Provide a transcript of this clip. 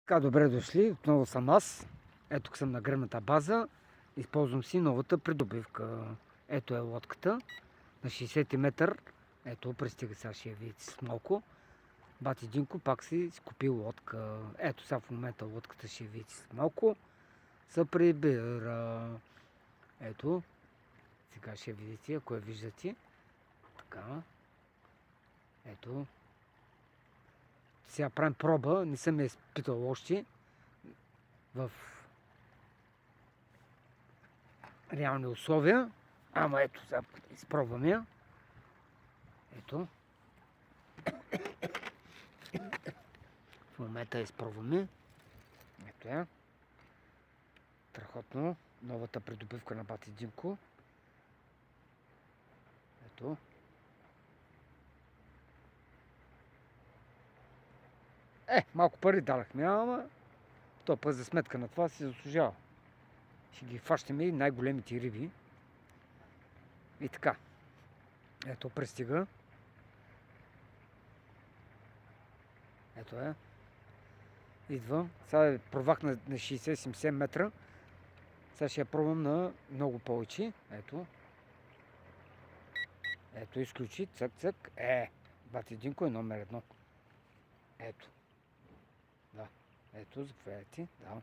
Така, добре дошли. Отново съм аз. Ето тук съм на гръмната база. Използвам си новата придобивка. Ето е лодката на 60 метър. Ето, пристига сега, ще я видите с малко. Бати Динко пак си купи лодка. Ето сега в момента лодката ще я видите с малко. Се прибира. Ето. Сега ще я видите, ако я виждате. Така. Ето. Сега правим проба. Не съм я изпитал още в реални условия. Ама ето, сега изпробваме я. Ето. В момента изпробваме. Ето я. Страхотно. Новата придобивка на бати Динко. Ето. Малко пари дадахме, ама то път за сметка на това си заслужава. Ще ги фащаме и най-големите риби. И така. Ето, пристига. Ето е. Идва. Сега провах на 60-70 метра. Сега ще я пробвам на много повече. Ето. Ето, изключи. Цък-цък. Бати Динко е номер 1. Ето. Да. Ето, заповядайте. Да.